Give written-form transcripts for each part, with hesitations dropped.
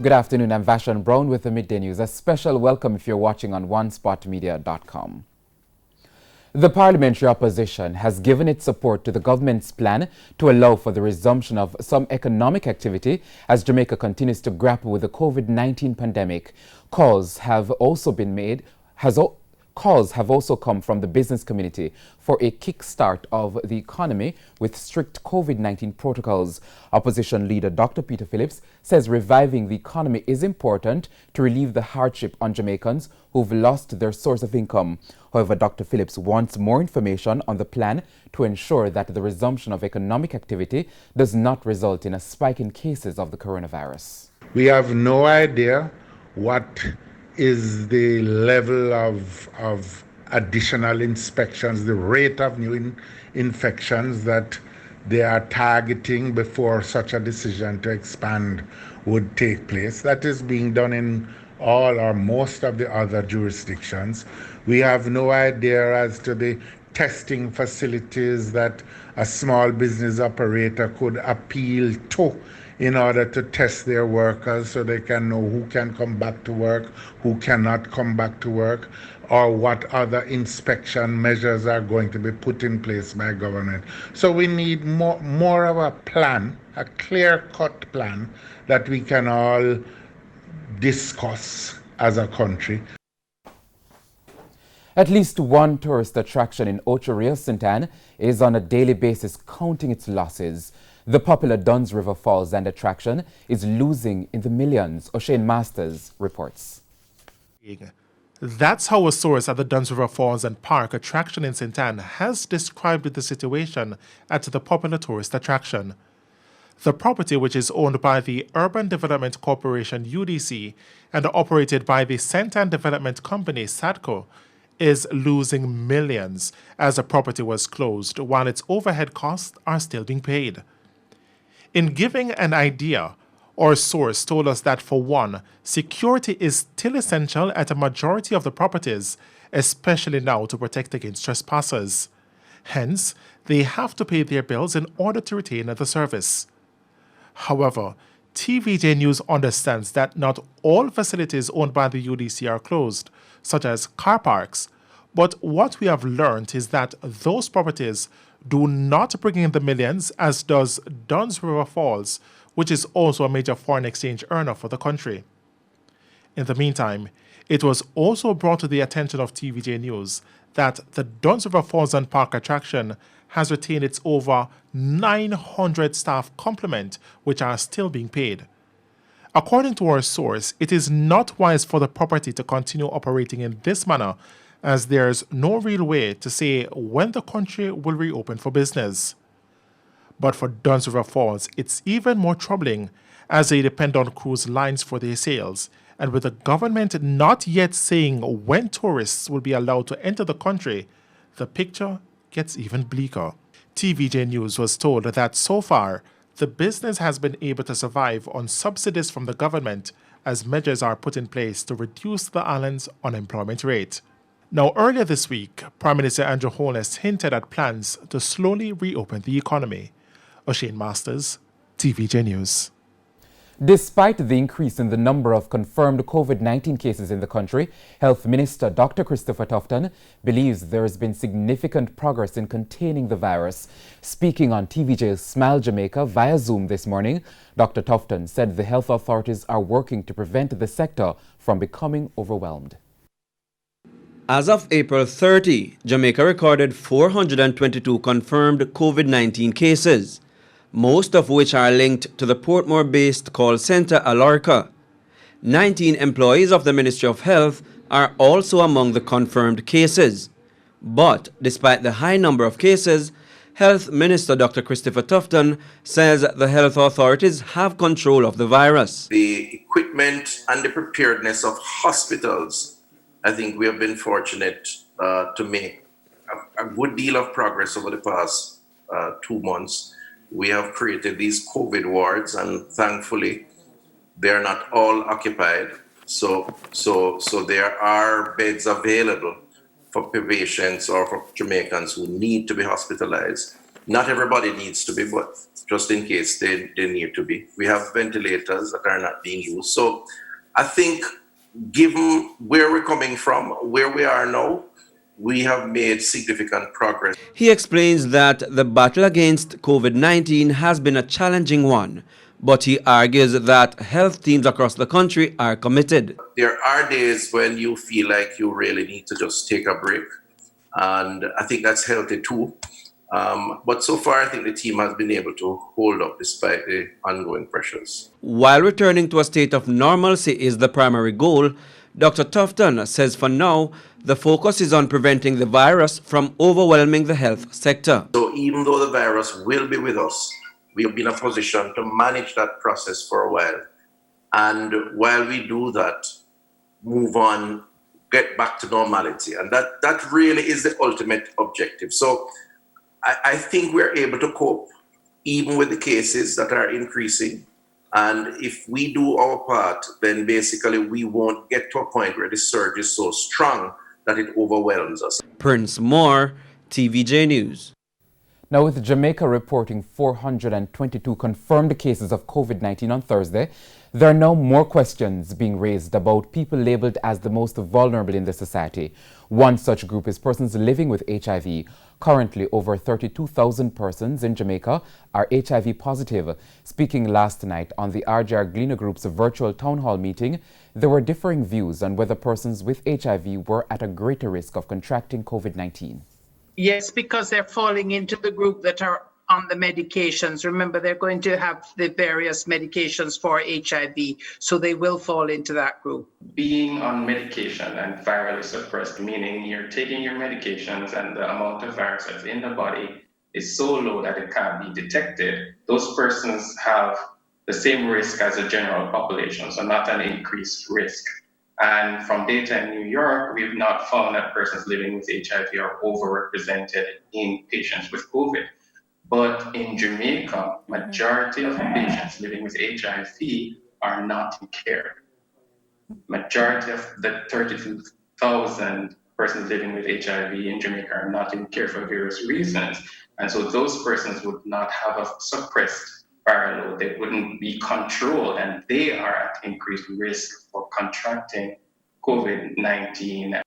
Good afternoon, I'm Vashon Brown with the Midday News. A special welcome if you're watching on onespotmedia.com. The parliamentary opposition has given its support to the government's plan to allow for the resumption of some economic activity as Jamaica continues to grapple with the COVID-19 pandemic. Calls have also come from the business community for a kickstart of the economy with strict COVID-19 protocols. Opposition leader Dr. Peter Phillips says reviving the economy is important to relieve the hardship on Jamaicans who've lost their source of income. However, Dr. Phillips wants more information on the plan to ensure that the resumption of economic activity does not result in a spike in cases of the coronavirus. We have no idea what is the level of additional inspections, the rate of new infections that they are targeting before such a decision to expand would take place. That is being done in all or most of the other jurisdictions. We have no idea as to the testing facilities that a small business operator could appeal to in order to test their workers so they can know who can come back to work, who cannot come back to work, or what other inspection measures are going to be put in place by government. So we need more of a plan, a clear-cut plan that we can all discuss as a country. At least one tourist attraction in Ocho Rios, St. Anne is on a daily basis counting its losses. The popular Duns River Falls and attraction is losing in the millions. O'Shane Masters reports. That's how a source at the Duns River Falls and Park attraction in St. Anne has described the situation at the popular tourist attraction. The property, which is owned by the Urban Development Corporation UDC and operated by the St. Anne Development Company SADCO, is losing millions as the property was closed while its overhead costs are still being paid. In giving an idea, our source told us that for one, security is still essential at a majority of the properties, especially now to protect against trespassers. Hence, they have to pay their bills in order to retain the service. However, TVJ News understands that not all facilities owned by the UDC are closed, such as car parks, but what we have learned is that those properties do not bring in the millions as does Duns River Falls, which is also a major foreign exchange earner for the country. In the meantime, it was also brought to the attention of TVJ News that the Duns River Falls and Park attraction has retained its over 900 staff complement, which are still being paid. According to our source, it is not wise for the property to continue operating in this manner, as there's no real way to say when the country will reopen for business. But for Duns River Falls, it's even more troubling as they depend on cruise lines for their sales, and with the government not yet saying when tourists will be allowed to enter the country, the picture gets even bleaker. TVJ News was told that so far, the business has been able to survive on subsidies from the government as measures are put in place to reduce the island's unemployment rate. Now, earlier this week, Prime Minister Andrew Holness hinted at plans to slowly reopen the economy. O'Shane Masters, TVJ News. Despite the increase in the number of confirmed COVID-19 cases in the country, Health Minister Dr. Christopher Tufton believes there has been significant progress in containing the virus. Speaking on TVJ's Smile Jamaica via Zoom this morning, Dr. Tufton said the health authorities are working to prevent the sector from becoming overwhelmed. As of April 30, Jamaica recorded 422 confirmed COVID-19 cases, most of which are linked to the Portmore-based call center Alorca. 19 employees of the Ministry of Health are also among the confirmed cases. But despite the high number of cases, Health Minister Dr. Christopher Tufton says the health authorities have control of the virus. The equipment and the preparedness of hospitals, I think we have been fortunate to make a good deal of progress over the past 2 months. We have created these COVID wards, and thankfully, they are not all occupied. So there are beds available for patients or for Jamaicans who need to be hospitalized. Not everybody needs to be, but just in case they need to be. We have ventilators that are not being used. So I think given where we're coming from, where we are now, we have made significant progress. He explains that the battle against COVID-19 has been a challenging one, but he argues that health teams across the country are committed. There are days when you feel like you really need to just take a break, and I think that's healthy too. But so far, I think the team has been able to hold up despite the ongoing pressures. While returning to a state of normalcy is the primary goal, Dr. Tufton says for now, the focus is on preventing the virus from overwhelming the health sector. So even though the virus will be with us, we'll be in a position to manage that process for a while. And while we do that, move on, get back to normality. And that really is the ultimate objective. So I think we're able to cope even with the cases that are increasing. And if we do our part, then basically we won't get to a point where the surge is so strong that it overwhelms us. Prince Moore, TVJ News. Now, with Jamaica reporting 422 confirmed cases of COVID-19 on Thursday, there are now more questions being raised about people labeled as the most vulnerable in the society. One such group is persons living with HIV. Currently, over 32,000 persons in Jamaica are HIV positive. Speaking last night on the RJR Gleaner Group's virtual town hall meeting, there were differing views on whether persons with HIV were at a greater risk of contracting COVID-19. Yes, because they're falling into the group that are on the medications. Remember, they're going to have the various medications for HIV, so they will fall into that group. Being on medication and virally suppressed, meaning you're taking your medications and the amount of virus that's in the body is so low that it can't be detected, those persons have the same risk as the general population, so not an increased risk. And from data in New York, we've not found that persons living with HIV are overrepresented in patients with COVID. But in Jamaica, majority of patients living with HIV are not in care. Majority of the 32,000 persons living with HIV in Jamaica are not in care for various reasons. And so those persons would not have a suppressed viral load. They wouldn't be controlled, and they are at increased risk for contracting COVID-19.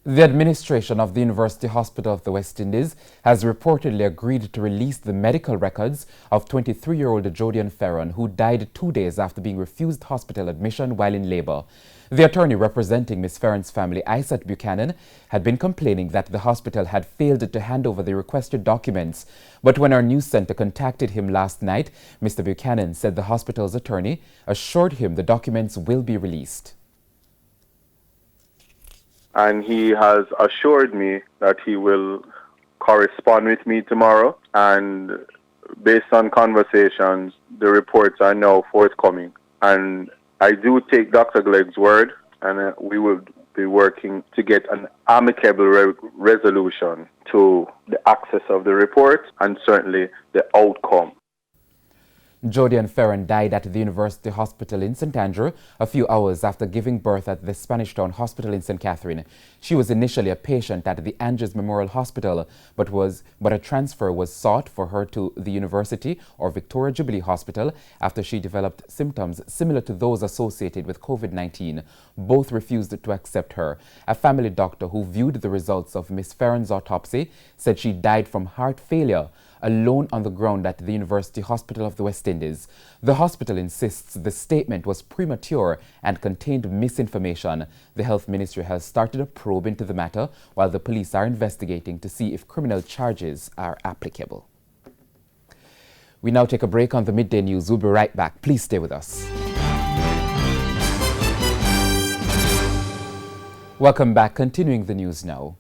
The administration of the University Hospital of the West Indies has reportedly agreed to release the medical records of 23-year-old Jodian Ferron, who died 2 days after being refused hospital admission while in labor. The attorney representing Ms. Ferron's family, Isaac Buchanan, had been complaining that the hospital had failed to hand over the requested documents. But when our news center contacted him last night, Mr. Buchanan said the hospital's attorney assured him the documents will be released. And he has assured me that he will correspond with me tomorrow. And based on conversations, the reports are now forthcoming. And I do take Dr. Glegg's word, and we will be working to get an amicable resolution to the access of the report and certainly the outcome. Jodian Ferron died at the University Hospital in St. Andrew a few hours after giving birth at the Spanish Town Hospital in St. Catherine. She was initially a patient at the Andrews Memorial Hospital, but a transfer was sought for her to the University or Victoria Jubilee Hospital after she developed symptoms similar to those associated with COVID-19. Both refused to accept her. A family doctor who viewed the results of Ms. Ferron's autopsy said she died from heart failure, alone on the ground at the University Hospital of the West Indies. The hospital insists the statement was premature and contained misinformation. The Health Ministry has started a probe into the matter, while the police are investigating to see if criminal charges are applicable. We now take a break on the Midday News. We'll be right back. Please stay with us. Welcome back. Continuing the news now.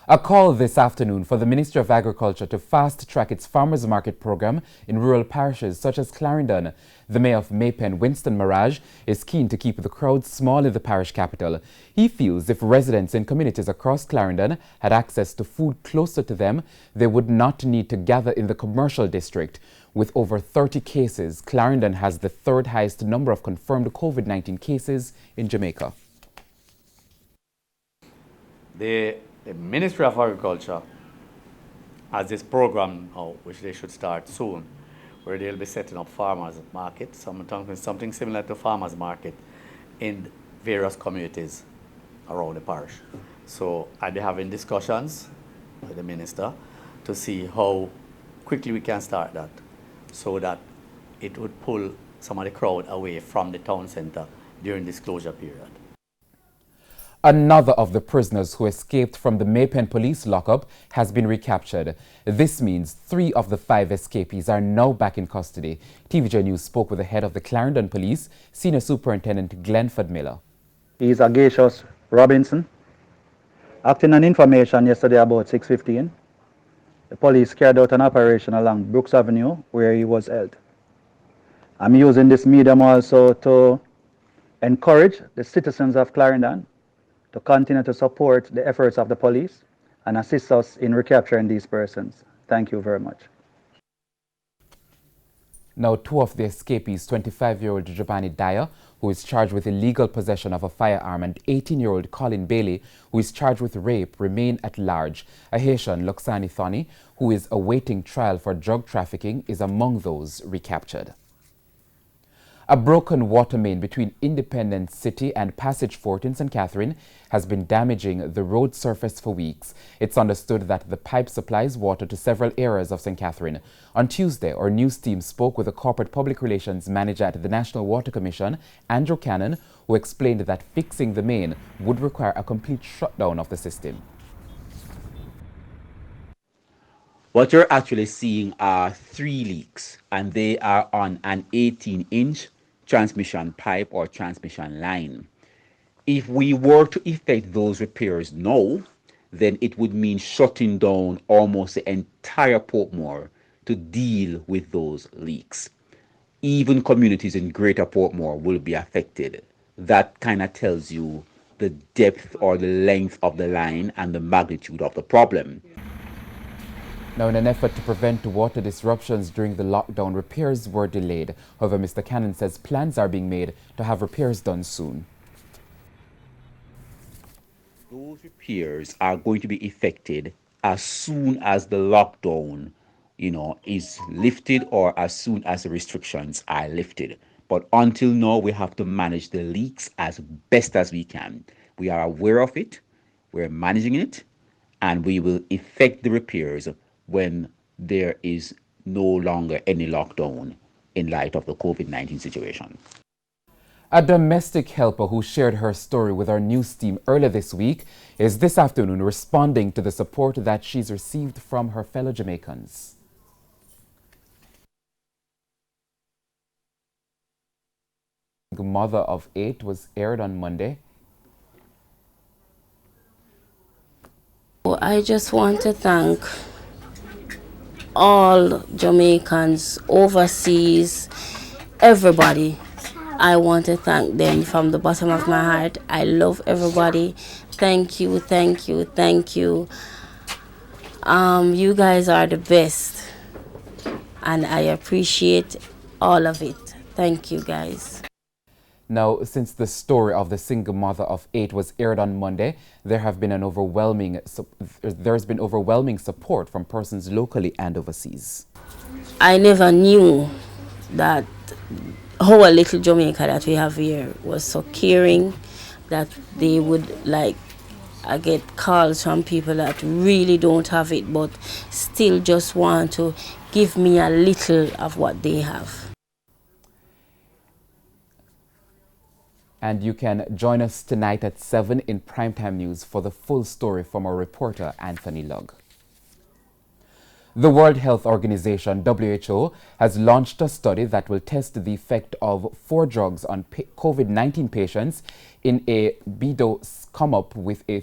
A call this afternoon for the Ministry of Agriculture to fast-track its farmers market program in rural parishes such as Clarendon. The Mayor of Maypen, Winston Maraj, is keen to keep the crowds small in the parish capital. He feels if residents in communities across Clarendon had access to food closer to them, they would not need to gather in the commercial district. With over 30 cases, Clarendon has the third highest number of confirmed COVID-19 cases in Jamaica. The Ministry of Agriculture as this program now, which they should start soon, where they'll be setting up farmers market, something similar to farmers market in various communities around the parish. So I'll be having discussions with the minister to see how quickly we can start that, so that it would pull some of the crowd away from the town center during this closure period. Another of the prisoners who escaped from the Maypen police lockup has been recaptured. This means 3 of the 5 escapees are now back in custody. TVJ News spoke with the head of the Clarendon Police, Senior Superintendent Glenford Miller. He is Agacious Robinson. Acting on information yesterday about 6:15, the police carried out an operation along Brooks Avenue where he was held. I'm using this medium also to encourage the citizens of Clarendon to continue to support the efforts of the police and assist us in recapturing these persons. Thank you very much. Now, 2 of the escapees, 25-year-old Giovanni Dyer, who is charged with illegal possession of a firearm, and 18-year-old Colin Bailey, who is charged with rape, remain at large. A Haitian, Loxani Thoni, who is awaiting trial for drug trafficking, is among those recaptured. A broken water main between Independence City and Passage Fort in St. Catherine has been damaging the road surface for weeks. It's understood that the pipe supplies water to several areas of St. Catherine. On Tuesday, our news team spoke with the corporate public relations manager at the National Water Commission, Andrew Cannon, who explained that fixing the main would require a complete shutdown of the system. What you're actually seeing are 3 leaks, and they are on an 18-inch transmission pipe or transmission line. If we were to effect those repairs now, then it would mean shutting down almost the entire Portmore to deal with those leaks. Even communities in Greater Portmore will be affected. That kind of tells you the depth or the length of the line and the magnitude of the problem. Now, in an effort to prevent water disruptions during the lockdown, repairs were delayed. However, Mr. Cannon says plans are being made to have repairs done soon. Those repairs are going to be effected as soon as the lockdown, is lifted, or as soon as the restrictions are lifted. But until now, we have to manage the leaks as best as we can. We are aware of it, we're managing it, and we will effect the repairs when there is no longer any lockdown in light of the COVID-19 situation. A domestic helper who shared her story with our news team earlier this week is this afternoon responding to the support that she's received from her fellow Jamaicans. Mother of 8 was aired on Monday. I just want to thank all Jamaicans, overseas, everybody. I want to thank them from the bottom of my heart. I love everybody. Thank you, thank you, thank you. You guys are the best, and I appreciate all of it. Thank you, guys. Now, since the story of the single mother of 8 was aired on Monday, there's been overwhelming support from persons locally and overseas. I never knew that our little Jamaica that we have here was so caring, that they would I get calls from people that really don't have it but still just want to give me a little of what they have. And you can join us tonight at 7 in Primetime News for the full story from our reporter, Anthony Lugg. The World Health Organization, WHO, has launched a study that will test the effect of 4 drugs on COVID-19 patients in a bid to come up with a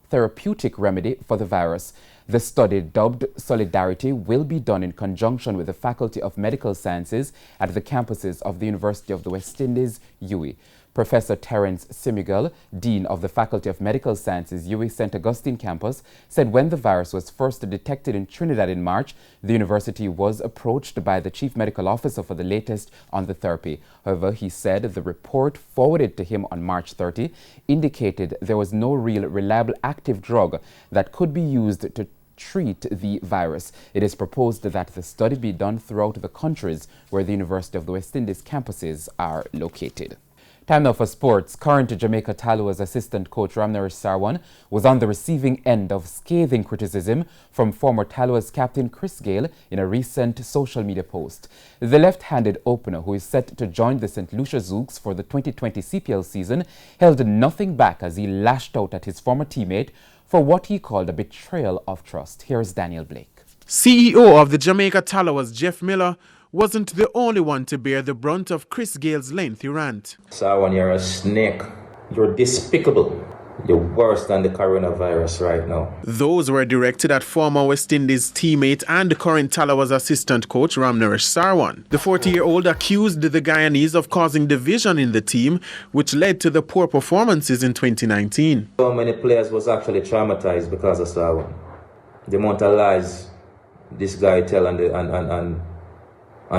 therapeutic remedy for the virus. The study, dubbed Solidarity, will be done in conjunction with the Faculty of Medical Sciences at the campuses of the University of the West Indies, UWI. Professor Terence Simigal, Dean of the Faculty of Medical Sciences, UWI St. Augustine campus, said when the virus was first detected in Trinidad in March, the university was approached by the Chief Medical Officer for the latest on the therapy. However, he said the report forwarded to him on March 30 indicated there was no real reliable active drug that could be used to treat the virus. It is proposed that the study be done throughout the countries where the University of the West Indies campuses are located. Time now for sports. Current Jamaica Taloas assistant coach Ramnaresh Sarwan was on the receiving end of scathing criticism from former Taloas captain Chris Gale in a recent social media post. The left-handed opener, who is set to join the St. Lucia Zouks for the 2020 CPL season, held nothing back as he lashed out at his former teammate for what he called a betrayal of trust. Here's Daniel Blake. CEO of the Jamaica Taloas, Jeff Miller, wasn't the only one to bear the brunt of Chris Gale's lengthy rant. Sarwan, you're a snake. You're despicable. You're worse than the coronavirus right now. Those were directed at former West Indies teammate and current Taloas assistant coach Ramnaresh Sarwan. The 40-year-old accused the Guyanese of causing division in the team, which led to the poor performances in 2019. So many players was actually traumatized because of Sarwan. The amount of lies this guy tell and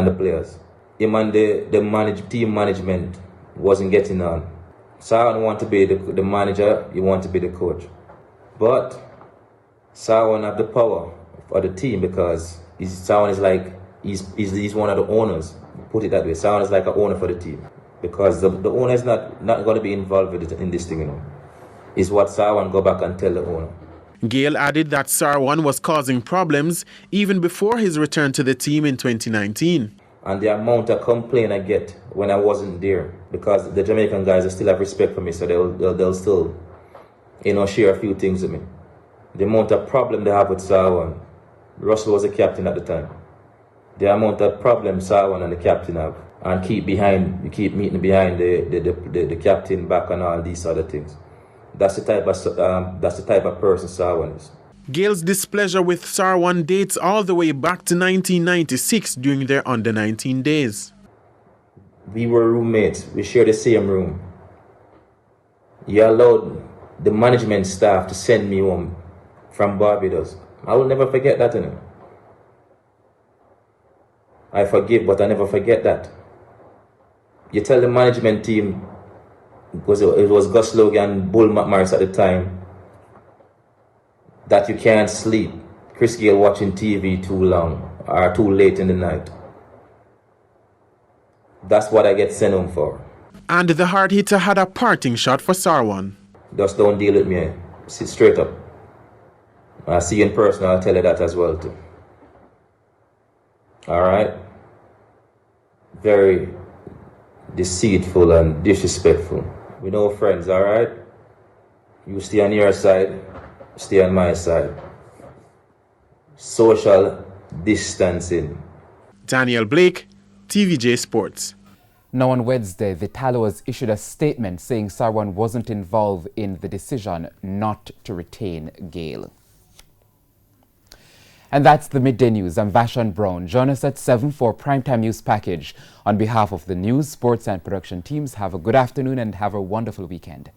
the players. Him and the team management wasn't getting on. Sarwan want to be the manager, he want to be the coach. But Sarwan have the power for the team because Sarwan is like, he's one of the owners. Put it that way. Sarwan is like an owner for the team. Because the owner is not going to be involved with it, in this thing, you know. It's what Sarwan go back and tell the owner. Gale added that Sarwan was causing problems even before his return to the team in 2019. And the amount of complaint I get when I wasn't there, because the Jamaican guys still have respect for me, so they'll still, share a few things with me. The amount of problem they have with Sarwan, Russell was the captain at the time. The amount of problem Sarwan and the captain have, and keep meeting behind the captain back and all these other things. That's the type of person Sarwan is. Gale's displeasure with Sarwan dates all the way back to 1996 during their under-19 days. We were roommates. We shared the same room. He allowed the management staff to send me home from Barbados. I will never forget that, you know. I forgive, but I never forget that. You tell the management team, because it was Gus Logan and Bull McMorris at the time, that you can't sleep. Chris Gale watching TV too long or too late in the night. That's what I get sent home for. And the hard hitter had a parting shot for Sarwan. Just don't deal with me. Sit straight up. I see you in person, I'll tell you that as well too. Alright? Very deceitful and disrespectful. We're no friends, alright? You stay on your side, stay on my side. Social distancing. Daniel Blake, TVJ Sports. Now on Wednesday, the Taloas issued a statement saying Sarwan wasn't involved in the decision not to retain Gale. And that's the Midday News. I'm Vashon Brown. Join us at 7 for Primetime News Package. On behalf of the news, sports and production teams, have a good afternoon and have a wonderful weekend.